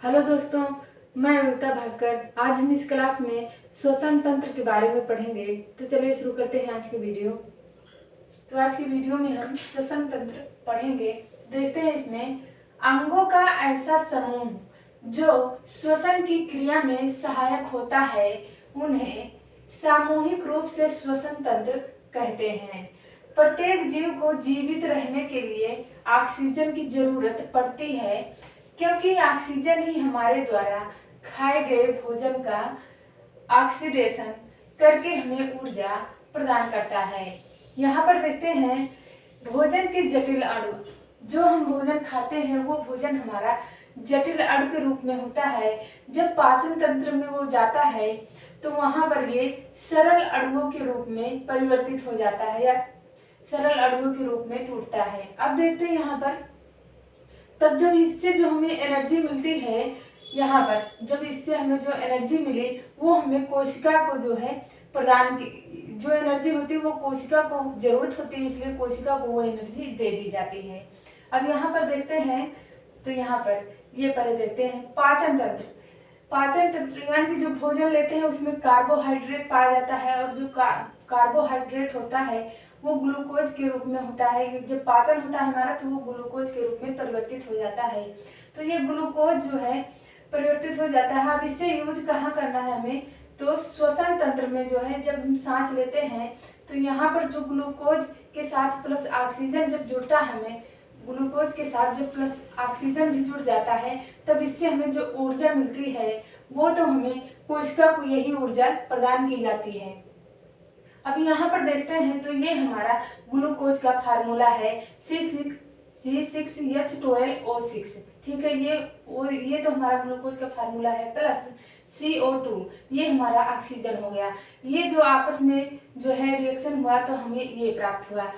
Hello दोस्तों, मैं अमिता भास्कर। आज हम इस क्लास में श्वसन तंत्र के बारे में पढ़ेंगे। तो चलिए शुरू करते हैं आज की वीडियो। तो आज की वीडियो में हम श्वसन तंत्र पढ़ेंगे। देखते हैं इसमें अंगों का ऐसा समूह जो श्वसन की क्रिया में सहायक होता है, उन्हें सामूहिक रूप से श्वसन तंत्र कहते हैं। प्रत्येक जीव को जीवित रहने के लिए ऑक्सीजन की जरूरत पड़ती है, क्योंकि ऑक्सीजन ही हमारे द्वारा खाए गए भोजन का ऑक्सीडेशन करके हमें ऊर्जा प्रदान करता है। यहाँ पर देखते हैं भोजन के जटिल अणु। जो हम भोजन खाते हैं वो भोजन हमारा जटिल अणु के रूप में होता है। जब पाचन तंत्र में वो जाता है तो वहाँ पर ये सरल अणुओं के रूप में परिवर्तित हो जाता है या सरल अणुओं के रूप में टूटता है। अब देखते हैं यहाँ पर तब जब इससे जो हमें एनर्जी मिलती है, यहाँ पर जब इससे हमें जो एनर्जी मिली वो हमें कोशिका को जो है प्रदान की, जो एनर्जी होती है वो कोशिका को जरूरत होती है, इसलिए कोशिका को वो एनर्जी दे दी जाती है। अब यहाँ पर देखते हैं तो यहाँ पर ये पहले देखते हैं पाचन तंत्र। पाचन तंत्र यानी कि जो भोजन लेते हैं उसमें कार्बोहाइड्रेट पाया जाता है, और जो कार्बोहाइड्रेट होता है वो ग्लूकोज के रूप में होता है। जब पाचन होता है हमारा तो वो ग्लूकोज के रूप में परिवर्तित हो जाता है। तो ये ग्लूकोज जो है परिवर्तित हो जाता है। अब इससे यूज कहाँ करना है हमें, तो श्वसन तंत्र में जो है जब हम सांस लेते हैं तो यहाँ पर जो ग्लूकोज के साथ प्लस ऑक्सीजन जब जुड़ता है, हमें ग्लूकोज के साथ जब प्लस ऑक्सीजन भी जुड़ जाता है, तब इससे हमें जो ऊर्जा मिलती है वो तो हमें कोशिका को यही ऊर्जा प्रदान की जाती है। अब यहाँ पर देखते हैं तो ये हमारा ग्लूकोज का फार्मूला है C6H12O6। ठीक है, ये तो हमारा ग्लूकोज का फार्मूला है, प्लस CO2 ये हमारा ऑक्सीजन हो गया। ये जो आपस में जो है रिएक्शन हुआ तो हमें ये प्राप्त हुआ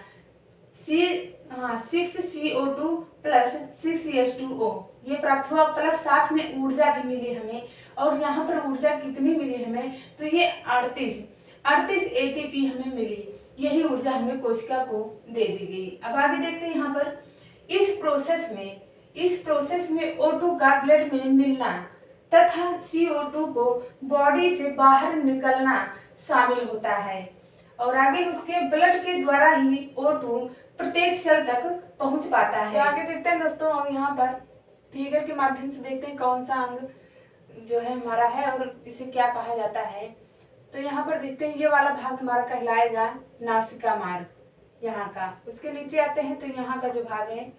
6CO2 प्लस 6H2O ये प्राप्त हुआ, प्लस साथ में ऊर्जा भी मिली हमें। और यहाँ पर ऊर्जा कितनी मिली हमें, तो ये 38 ATP हमें मिली। यही ऊर्जा हमें कोशिका को दे दी गई। अब आगे देखते हैं यहाँ पर इस प्रोसेस में O2 का ब्लड में मिलना तथा CO2 को बॉडी से बाहर निकलना शामिल होता है, और आगे उसके ब्लड के द्वारा ही O2 प्रत्येक सेल तक पहुंच पाता है। तो आगे देखते हैं दोस्तों, हम यहाँ पर फिगर के माध्यम से देखते हैं कौन सा अंग जो है हमारा है और इसे क्या कहा जाता है। तो यहाँ पर देखते हैं ये वाला भाग हमारा कहलाएगा नासिका मार्ग, यहाँ का। उसके नीचे आते हैं तो यहाँ का जो भाग है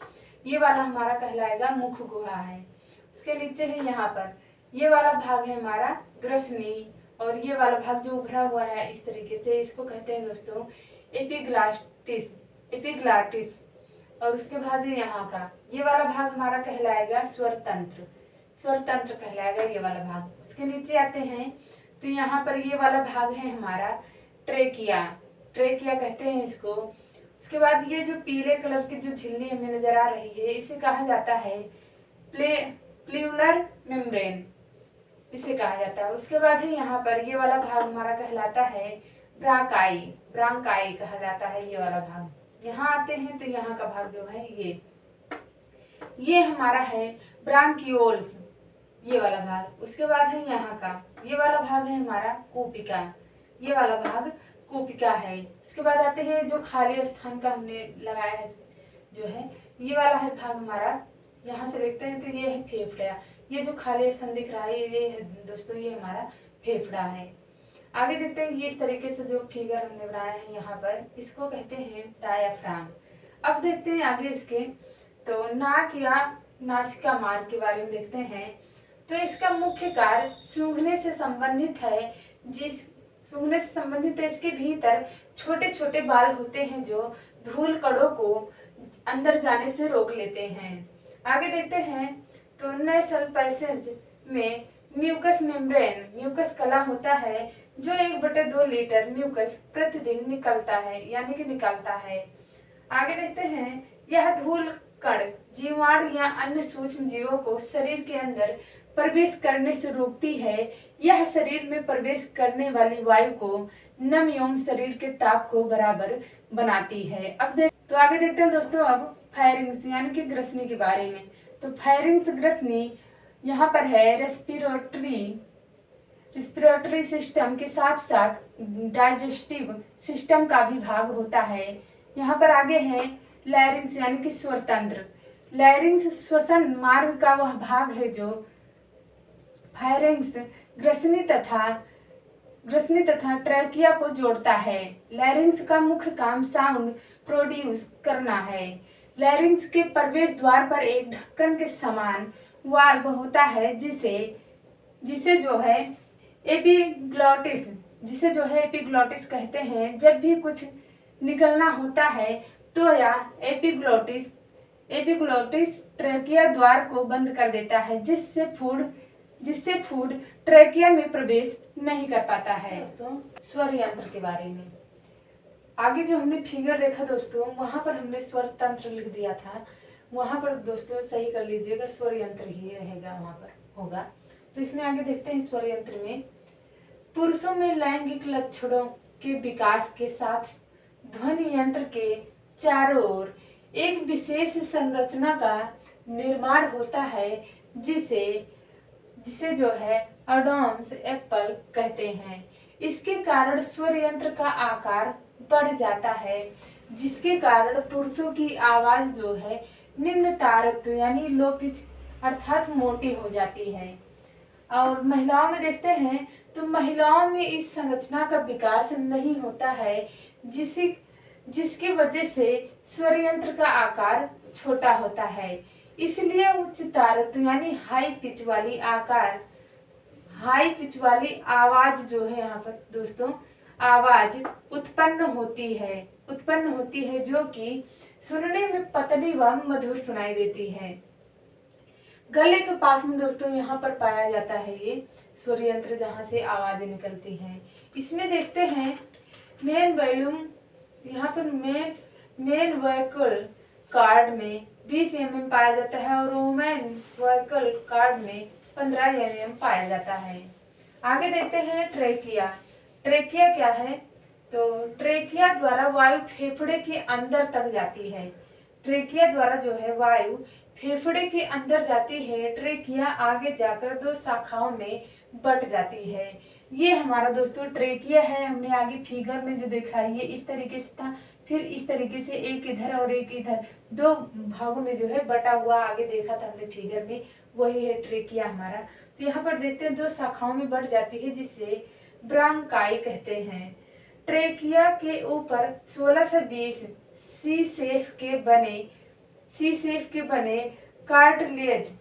ये वाला हमारा कहलाएगा मुख गुहा है। उसके नीचे है यहाँ पर ये वाला भाग है हमारा ग्रसनी, और ये वाला भाग जो उभरा हुआ है इस तरीके से, इसको कहते हैं दोस्तों एपिग्लाटिस। और उसके बाद यहाँ का ये वाला भाग हमारा कहलाएगा स्वर तंत्र कहलाएगा ये वाला भाग। उसके नीचे आते हैं तो यहाँ पर ये वाला भाग है हमारा ट्रेकिया कहते हैं इसको। उसके बाद ये जो पीले कलर की जो झिल्ली हमें नजर आ रही है इसे कहा जाता है प्ल्यूलर मेम्ब्रेन, इसे कहा जाता है। उसके बाद है यहाँ पर ये वाला भाग हमारा कहलाता है ब्रांकाई कहा जाता है ये वाला भाग। यहाँ आते हैं तो यहाँ का भाग जो है ये हमारा है ब्रांकियोल्स ये वाला भाग। उसके बाद है यहाँ का ये वाला भाग है हमारा कूपिका, ये वाला भाग कूपिका है। उसके बाद आते हैं जो खाली स्थान का हमने लगाया है जो है ये वाला है भाग हमारा, यहाँ से देखते हैं तो ये है फेफड़ा। ये जो खाली स्थान दिख रहा है ये है दोस्तों ये हमारा फेफड़ा है। आगे देखते हैं ये इस तरीके से जो फिगर हमने बनाया है यहाँ पर इसको कहते हैं डायाफ्राम। अब देखते हैं आगे इसके तो नाक या नासिका मार्ग के बारे में देखते हैं। तो इसका मुख्य कार्य सूंघने से संबंधित है। इसके भीतर छोटे छोटे बाल होते हैं जो धूल कणों को अंदर जाने से रोक लेते हैं। आगे देखते हैं तो नेसल पैसेज में म्यूकस कला होता है जो 1/2 लीटर म्यूकस प्रतिदिन निकलता है। आगे देखते हैं यह धूल कण जीवाणु या अन्य सूक्ष्म जीवों को शरीर के अंदर प्रवेश करने से रोकती है। यह शरीर में प्रवेश करने वाली वायु को नम एवं शरीर के ताप को बराबर बनाती है। तो आगे देखते हैं दोस्तों अब फायरिंग्स यानी कि ग्रसनी के बारे में। तो फायरिंग्स ग्रसनी यहाँ पर है रेस्पिरेटरी सिस्टम के साथ साथ डाइजेस्टिव सिस्टम का भी भाग होता है। यहाँ पर आगे है लैरिंग्स यानी कि स्वर तंत्र। लैरिंग्स श्वसन मार्ग का वह भाग है जो फायरिंग्स ग्रसनी तथा ट्रैकिया को जोड़ता है। लैरिंग्स का मुख्य काम साउंड प्रोड्यूस करना है। लैरिंग्स के प्रवेश द्वार पर एक ढक्कन के समान वाल्व होता है जिसे जो है एपिग्लॉटिस कहते हैं। जब भी कुछ निकलना होता है तो यह एपिग्लॉटिस ट्रैकिया द्वार को बंद कर देता है, जिससे फूड ट्रैकिया में प्रवेश नहीं कर पाता है। दोस्तों स्वर यंत्र के बारे में आगे जो हमने फिगर देखा दोस्तों, वहां पर हमने स्वर तंत्र लिख दिया था, वहां पर दोस्तों सही कर लीजिएगा, स्वर यंत्र ही रहेगा, वहां पर होगा। तो इसमें आगे देखते हैं स्वर यंत्र में पुरुषों में लैंगिक लक्षणों के विकास के साथ ध्वनि यंत्र के चारों ओर एक विशेष संरचना का निर्माण होता है जिसे जो है अडोम्स एप्पल कहते हैं। इसके कारण स्वर यंत्र का आकार बढ़ जाता है, जिसके कारण पुरुषों की आवाज जो है निम्न तारत्व यानी लो पिच अर्थात मोटी हो जाती है। और महिलाओं में देखते हैं तो महिलाओं में इस संरचना का विकास नहीं होता है, जिसकी वजह से स्वर यंत्र का आकार छोटा होता है। इसलिए उच्च तारत्व यानी हाई पिच वाली आवाज जो है यहाँ पर दोस्तों आवाज उत्पन्न होती है जो कि सुनने में पतली व मधुर सुनाई देती है। गले के पास में दोस्तों यहाँ पर पाया जाता है ये स्वर यंत्र, जहाँ से आवाजें निकलती हैं। इसमें देखते हैं मेन वॉल्यूम, यहाँ पर मेन वोकल कार्ड में 20 mm पाया जाता है और वुमेन वोकल कार्ड में 15 mm पाया जाता है। आगे देखते हैं ट्रेकिया। ट्रेकिया क्या है? तो ट्रेकिया द्वारा वायु फेफड़े के अंदर तक जाती है। ट्रेकिया द्वारा जो है वायु फेफड़े के अंदर जाती है। ट्रेकिया आगे जाकर 2 शाखाओं में बट जाती है। ये हमारा दोस्तों ट्रेकिया है। हमने आगे फिगर में जो देखा है ये इस तरीके से था, फिर इस तरीके से एक इधर और एक इधर 2 भागों में जो है बटा हुआ आगे देखा था हमने फिगर में, वही है ट्रेकिया हमारा। तो यहाँ पर देखते हैं 2 शाखाओं में बढ़ जाती है जिससे ब्रांकाई कहते हैं। ट्रेकिया के ऊपर 16 से 20 सी शेप के बने कार्टिलेज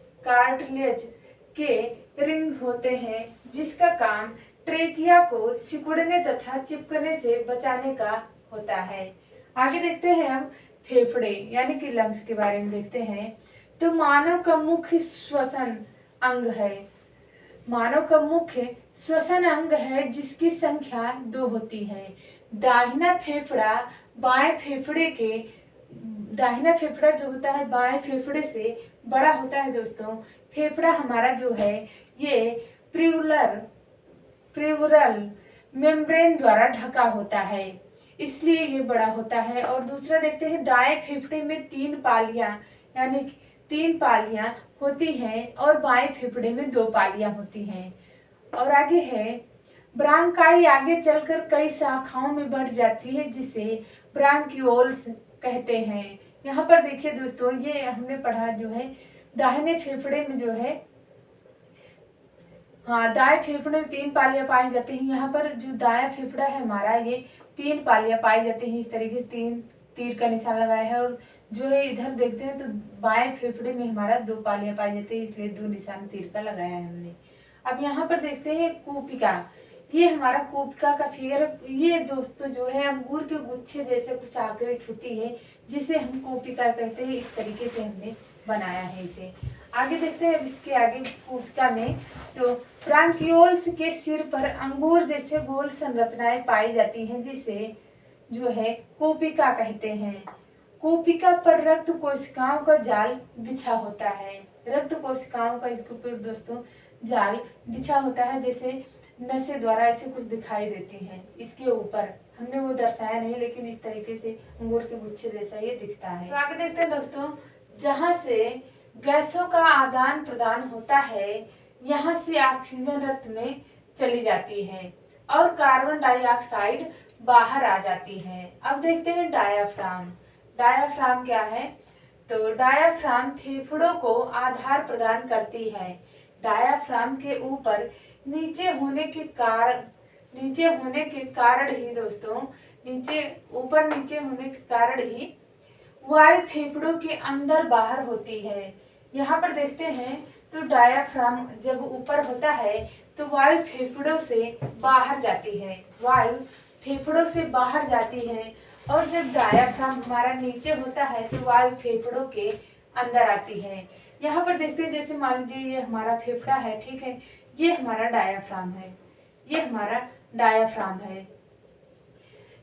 के रिंग होते हैं, जिसका काम ट्रेकिया को सिकुड़ने तथा चिपकने से बचाने का होता है। आगे देखते हैं हम फेफड़े यानी कि लंग्स के बारे में देखते हैं। तो मानव का मुख्य श्वसन अंग है जिसकी संख्या 2 होती है। दाहिना फेफड़ा जो होता है बाएं फेफड़े से बड़ा होता है दोस्तों। फेफड़ा हमारा जो है ये प्रिवरल मेम्ब्रेन द्वारा ढका होता है, इसलिए ये बड़ा होता है। और दूसरा देखते हैं दाएं फेफड़े में 3 पालियां होती हैं और बाएं फेफड़े में 2 पालियां होती हैं। और आगे है ब्रांकाई, आगे चलकर कई शाखाओं में बढ़ जाती है जिसे ब्रांक्यूल्स कहते हैं। यहाँ पर देखिए दोस्तों ये हमने पढ़ा जो है दाहिने फेफड़े में जो है दाएं फेफड़े में 3 पालियां पाई जाती हैं। यहाँ पर जो दायां फेफड़ा है हमारा ये 3 पालियां पाई जाती हैं। इस तरीके से 3 तीर का निशान लगाया है। और जो है इधर देखते हैं तो बाएं फेफड़े में हमारा 2 पालियां पाई जाती है, इसलिए 2 निशान तीर का लगाया है हमने। अब यहाँ पर देखते हैं कूपिका। ये हमारा कूपिका का फिगर, ये दोस्तों जो है अंगूर के गुच्छे जैसे कुछ आकृति होती है जिसे हम कूपिका कहते हैं। इस तरीके से हमने बनाया है इसे। आगे देखते हैं इसके आगे कूपिका में तो ब्रांकियोल्स के सिर पर अंगूर जैसे गोल संरचनाएं पाई जाती हैं जिसे जो है कूपिका कहते हैं। कूपिका पर रक्त कोशिकाओं का जाल बिछा होता है। रक्त कोशिकाओं का इसके ऊपर दोस्तों जाल बिछा होता है, जैसे नसें द्वारा ऐसे कुछ दिखाई देती हैं। इसके ऊपर हमने वो दर्शाया नहीं, लेकिन इस तरीके से अंगूर के गुच्छे जैसा ये दिखता है। तो आगे देखते हैं दोस्तों, जहाँ से गैसों का आदान प्रदान होता है, यहाँ से ऑक्सीजन रक्त में चली जाती है और कार्बन डाइऑक्साइड बाहर आ जाती है। अब देखते हैं डायाफ्राम। डायाफ्राम क्या है? तो डायाफ्राम फेफड़ों को आधार प्रदान करती है। डायाफ्राम के ऊपर नीचे होने के कारण ही दोस्तों, ऊपर नीचे होने के कारण ही वायु फेफड़ों के अंदर बाहर होती है। यहाँ पर देखते हैं तो डायाफ्राम जब ऊपर होता है तो वायु फेफड़ों से बाहर जाती है, वायु फेफड़ों से बाहर जाती है। और जब डायाफ्राम हमारा नीचे होता है तो वायु फेफड़ों के अंदर आती है। यहाँ पर देखते हैं, जैसे मान लीजिए ये हमारा फेफड़ा है, ठीक है, ये हमारा डायाफ्राम है, ये हमारा डायाफ्राम है।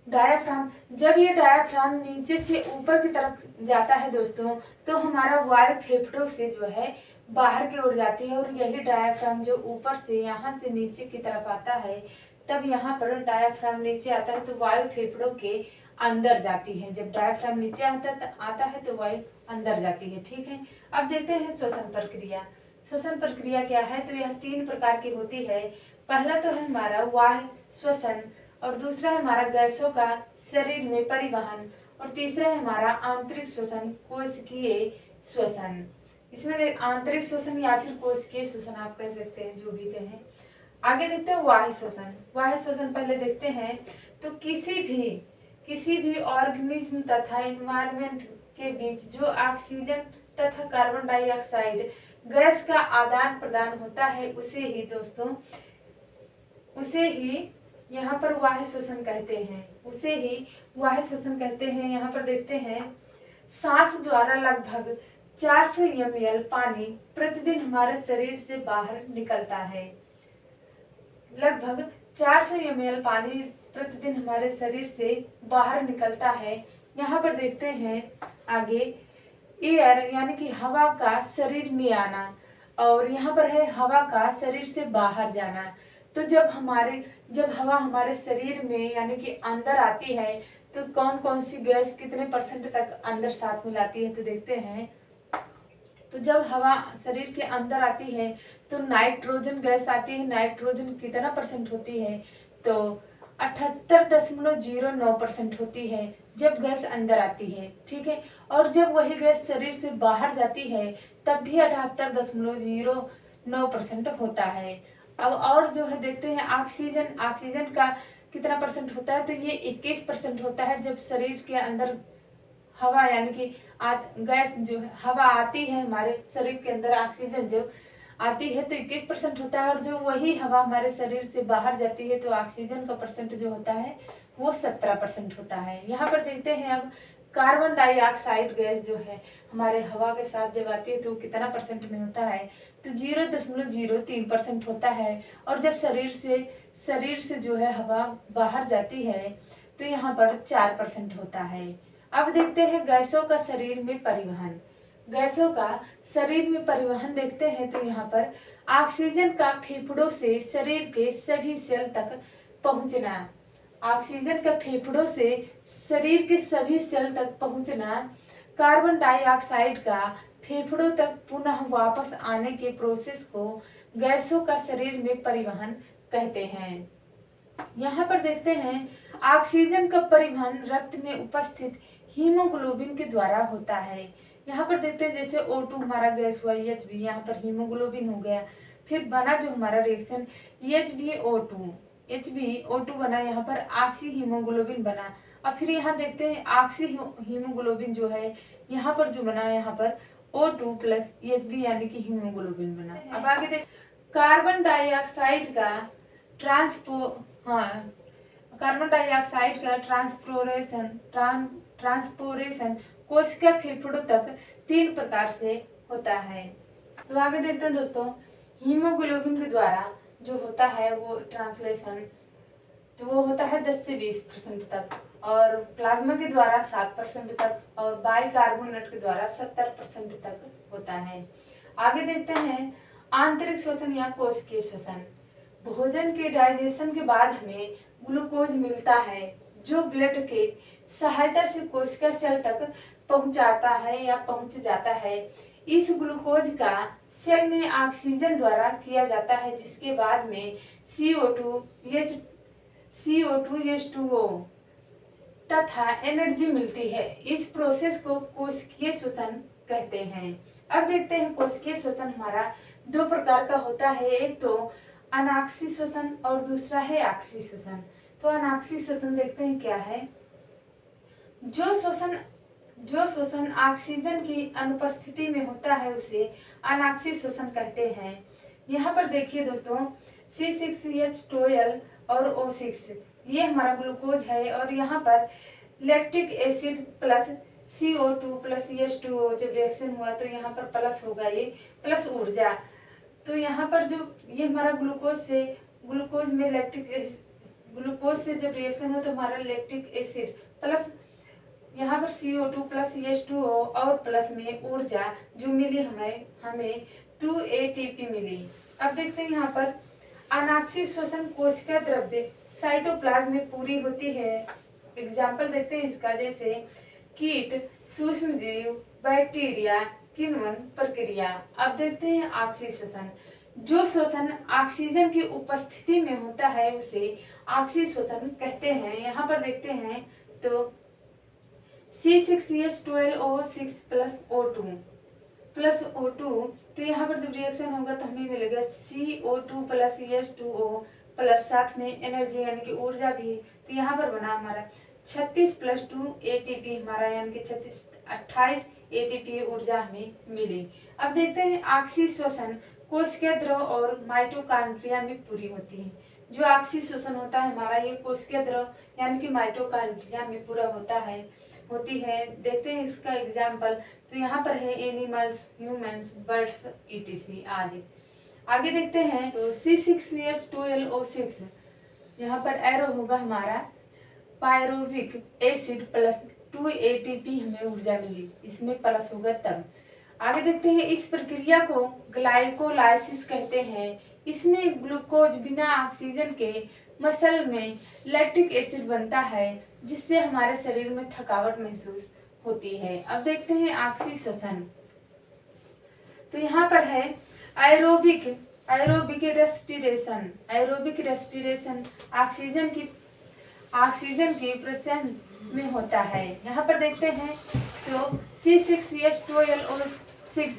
डायाफ्राम, जब ये डायाफ्राम नीचे से ऊपर की तरफ जाता है दोस्तों, तो हमारा वायु फेफड़ों से जो है बाहर की ओर जाती है। और यही डायाफ्राम जो ऊपर से यहाँ से नीचे की तरफ आता है, तब यहाँ पर डायाफ्राम नीचे आता है तो वायु फेफड़ों के अंदर जाती है। जब डायाफ्राम नीचे आता है तो वायु अंदर जाती है, ठीक है। अब देखते हैं श्वसन प्रक्रिया। श्वसन प्रक्रिया क्या है? तो यह 3 प्रकार की होती है। पहला तो है हमारा वायु श्वसन, और दूसरा है हमारा गैसों का शरीर में परिवहन, और तीसरा है हमारा आंतरिक श्वसन, कोशिकीय श्वसन। इसमें आंतरिक श्वसन या फिर कोशिकीय श्वसन आप कह सकते हैं, जो भी कहें। आगे देखते हैं वायु श्वसन। वायु श्वसन पहले देखते हैं तो किसी भी ऑर्गेनिज्म तथा एनवायरनमेंट के बीच जो ऑक्सीजन तथा कार्बन डाइऑक्साइड गैस का आदान प्रदान होता है, उसे ही यहाँ पर वायु श्वसन कहते हैं, उसे ही वायु श्वसन कहते हैं। यहाँ पर देखते हैं, सांस द्वारा लगभग 400 ml पानी प्रतिदिन हमारे शरीर से बाहर निकलता है। लगभग 400 ml पानी प्रतिदिन हमारे शरीर से बाहर निकलता है। यहाँ पर देखते हैं आगे, एयर यानी कि हवा का शरीर में आना, और यहाँ पर है हवा का शरीर से बाहर जाना। तो जब हवा हमारे शरीर में यानी कि अंदर आती है तो कौन कौन सी गैस कितने % तक अंदर साथ मिलाती है, तो देखते हैं। तो जब हवा शरीर के अंदर आती है तो नाइट्रोजन गैस आती है। नाइट्रोजन कितना % होती है? तो 78.09% होती है जब गैस अंदर आती है, ठीक है। और जब वही गैस शरीर से बाहर जाती है तब भी 78.09% होता है। अब और जो है देखते हैं ऑक्सीजन का कितना % होता है? तो ये 21% होता है। जब शरीर के अंदर हवा यानी कि गैस जो हवा आती है हमारे शरीर के अंदर, ऑक्सीजन जो आती है तो 21% होता है। और जो वही हवा हमारे शरीर से बाहर जाती है तो ऑक्सीजन का % जो होता है वो 17% होता है। यहाँ पर देखते हैं अब कार्बन डाइऑक्साइड गैस जो है हमारे हवा के साथ जब आती है तो कितना % में होता है? तो 0.03% होता है। और जब शरीर से जो है हवा बाहर जाती है तो यहाँ पर 4% होता है। अब देखते हैं गैसों का शरीर में परिवहन। गैसों का शरीर में परिवहन देखते हैं तो यहाँ पर ऑक्सीजन का फेफड़ों से शरीर के सभी सेल तक पहुँचना, ऑक्सीजन का फेफड़ों से शरीर के सभी सेल तक पहुँचना, कार्बन डाइऑक्साइड का फेफड़ों तक पुनः वापस आने के प्रोसेस को गैसों का शरीर में परिवहन कहते हैं। यहाँ पर देखते हैं ऑक्सीजन का परिवहन रक्त में उपस्थित हीमोग्लोबिन के द्वारा होता है। यहाँ पर देखते हैं जैसे O2 हमारा गैस हुआ EHB, यहाँ पर हीमोग्लोबिन हो गया, फिर बना जो हमारा रिएक्शन HbO2 बना, यहाँ पर ऑक्सी हीमोग्लोबिन बना। अब फिर यहाँ देखते हैं ऑक्सी हीमोग्लोबिन जो है यहाँ पर जो बना, यहाँ पर O2 + EHB यानी कि हीमोग्लोबिन बना। अब आगे देख कार्बन डाइऑक्साइड का ट्रांसपोरेशन कोशिका फेफड़ों तक 3 प्रकार से होता है। तो आगे देखते हैं दोस्तों, हीमोग्लोबिन के द्वारा जो होता है वो ट्रांसलेशन तो वो होता है 10 से 20% तक, और प्लाज्मा के द्वारा 7% तक, और बाइकार्बोनेट के द्वारा 70% तक होता है। आगे देखते हैं आंतरिक श्वसन या कोशिकीय श्वसन। भोजन के डाइजेशन के बाद हमें ग्लूकोज मिलता है जो ब्लड के सहायता से कोशिका सेल तक पहुंच जाता है। इस ग्लूकोज का सेल में ऑक्सीजन द्वारा किया जाता है, जिसके बाद में CO2H2O तथा एनर्जी मिलती है। इस प्रोसेस को कोशिकीय श्वसन कहते हैं। अब देखते हैं कोशिकीय श्वसन हमारा दो प्रकार का होता है, एक तो अनाक्षी श्वसन और दूसरा है आक्षी श्वसन। तो अनाक्षी श्वसन देखते हैं क्या है। जो श्वसन ऑक्सीजन की अनुपस्थिति में होता है उसे अनाक्षी श्वसन कहते हैं। यहाँ पर देखिए दोस्तों, C6H12 और O6 ये हमारा ग्लूकोज है और यहाँ पर lactic acid plus CO2 plus H2O जब रिएक्शन हुआ तो यहाँ पर प्लस होगा, ये प्लस ऊर्जा। तो यहाँ पर जो ये हमारा ग्लूकोज से जब रिएक्शन हो तो हमारा लैक्टिक एसिड प्लस यहाँ पर CO2 प्लस H2O और प्लस में ऊर्जा जो मिली हमें 2 ATP मिली। अब देखते हैं यहाँ पर अनाक्षी श्वसन कोशिका द्रव्य साइटोप्लाज्म में पूरी होती है। एग्जाम्पल देखते हैं इसका, जैसे कीट, सूक्ष्मजीव, बैक्टीरिया, किण्वन प्रक्रिया। अब देखते हैं आक्षी श्वसन। जो श्वसन ऑक्सीजन की उपस्थिति में होता है उसे आक्षी श्वसन कहते हैं। यहाँ पर देखते हैं तो C6H12O6 प्लस O2 तो यहाँ पर जब रिएक्शन होगा तो हमें मिलेगा CO2 प्लस H2O प्लस साथ में एनर्जी यानी कि ऊर्जा भी। तो यहाँ पर बना हमारा 36 प्लस 2 ATP हमारा यानी कि 28 ATP ऊर्जा हमें मिली। अब देखते हैं आक्षी श्वसन कोशिकीय द्रव और माइटोकॉन्ड्रिया में पूरी होती है। जो आक्षी श्वसन होता है हमारा ये कोशिकीय द्रव यानी कि माइटोकॉन्ड्रिया में पूरा होती है। देखते हैं इसका एग्जाम्पल, तो यहाँ पर है एनिमल्स, ह्यूमंस, बर्ड्स etc आदि। आगे देखते हैं तो C6H12O6 यहाँ पर एरो होगा हमारा पायरुविक एसिड प्लस 2 ATP हमें ऊर्जा मिली, इसमें प्लस होगा तब। आगे देखते हैं इस प्रक्रिया को ग्लाइकोलाइसिस कहते हैं। इसमें ग्लूकोज बिना ऑक्सीजन के मसल में लैक्टिक एसिड बनता है, जिससे हमारे शरीर में थकावट महसूस होती है। अब देखते हैं आक्षी श्वसन। तो यहाँ पर है एरोबिक रेस्पिरेशन ऑक्सीजन की प्रेजेंस में होता है। यहाँ पर देखते हैं तो C6H12O6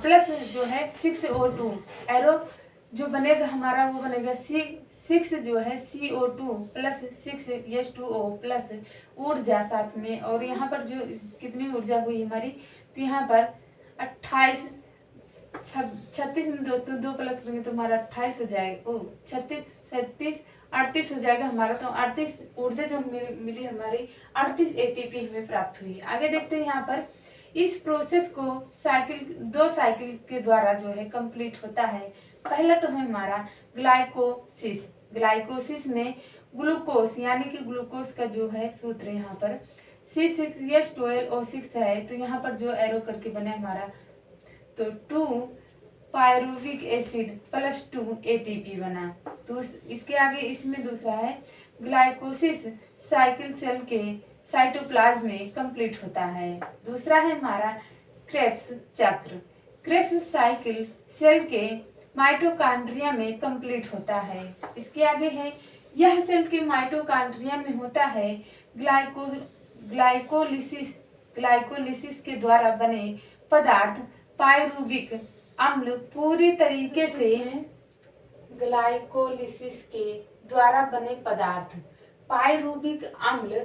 प्लस जो है 6O2 एरो जो बनेगा हमारा वो बनेगा C6 जो है CO2 प्लस 6H2O प्लस ऊर्जा साथ में। और यहाँ पर जो कितनी ऊर्जा हुई हमारी, तो यहाँ पर 36 में दोस्तों 2 प्लस करेंगे तो हमारा 28 हो जाएगा, 38 हो जाएगा हमारा। तो 38 ऊर्जा जो मिली हमारी 38 ATP हमें प्राप्त हुई। आगे देखते हैं यहाँ पर इस प्रोसेस को दो साइकिल के द्वारा जो है कंप्लीट होता है। पहला तो है हमारा ग्लाइकोसिस में ग्लूकोज यानी कि ग्लूकोज का जो है सूत्र यहाँ पर C6H12O6 है। तो यहाँ पर जो एरो करके बना हमारा तो 2 पायरुविक एसिड प्लस 2 ATP बना। तो इसके आगे इसमें दूसरा है ग्लाइकोसिस साइकिल सेल के साइटोप्लाज्म में कंप्लीट होता है। दूसरा है हमारा क्रेब्स चक्र। क्रेब्स साइकिल सेल के माइटोकॉन्ड्रिया में कंप्लीट होता है। इसके आगे है यह सेल के माइटोकॉन्ड्रिया में होता है ग्लाइकोलिसिस के द्वारा बने पदार्थ पायरुविक अम्ल पूरी तरीके से ग्लाइकोलिसिस के द्वारा बने पदार्थ पायरुविक अम्ल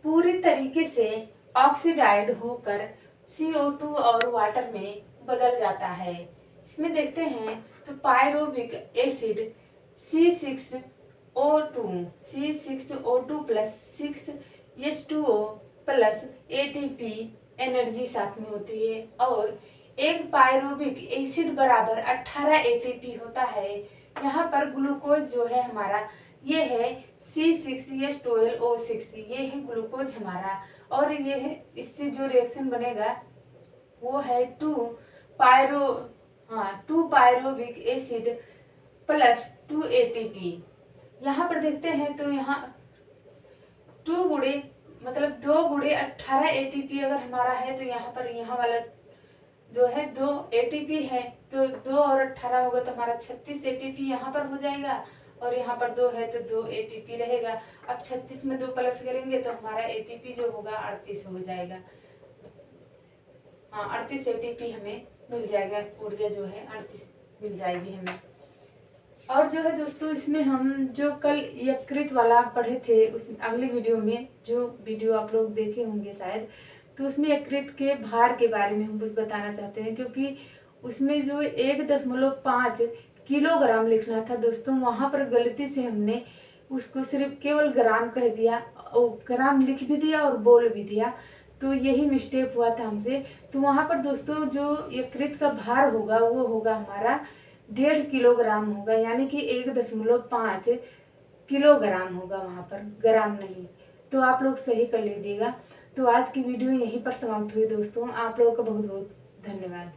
पूरी तरीके से ऑक्सीडाइड होकर CO2 और वाटर में बदल जाता है। इसमें देखते हैं तो pyruvic acid C6O2 plus 6H2O plus ATP energy साथ में होती है और एक पायरुविक एसिड बराबर 18 ATP होता है। यहाँ पर ग्लूकोज जो है हमारा ये है C6H12O6, ये है ग्लूकोज हमारा। और ये है इससे जो रिएक्शन बनेगा वो है 2 पायरुविक एसिड प्लस 2 ATP। यहाँ पर देखते हैं तो यहाँ 2 गुणे मतलब 2 गुणे 18 एटीपी अगर हमारा है, तो यहाँ पर यहाँ वाला जो है 2 एटीपी है, तो 2 और 18 होगा तो हमारा 36 एटीपी यहाँ पर हो जाएगा, और यहाँ पर 2 है तो 2 एटीपी रहेगा। अब 36 में 2 प्लस करेंगे तो हमारा एटीपी जो होगा 38 हो जाएगा। हाँ, 38 एटीपी हमें मिल जाएगा, ऊर्जा जो है 38 मिल जाएगी हमें। और जो है दोस्तों, इसमें हम जो कल यकृत वाला पढ़े थे, उस अगली वीडियो में जो वीडियो आप लोग देखे होंगे शायद, तो उसमें यकृत के भार के बारे में हम कुछ बताना चाहते हैं, क्योंकि उसमें जो 1.5 किलोग्राम लिखना था दोस्तों, वहाँ पर गलती से हमने उसको सिर्फ केवल ग्राम कह दिया, और ग्राम लिख भी दिया और बोल भी दिया, तो यही मिस्टेक हुआ था हमसे। तो वहाँ पर दोस्तों जो यकृत का भार होगा वो होगा हमारा 1.5 किलोग्राम होगा, यानी कि 1.5 किलोग्राम होगा, वहाँ पर ग्राम नहीं। तो आप लोग सही कर लीजिएगा। तो आज की वीडियो यहीं पर समाप्त हुई दोस्तों। आप लोगों का बहुत बहुत धन्यवाद।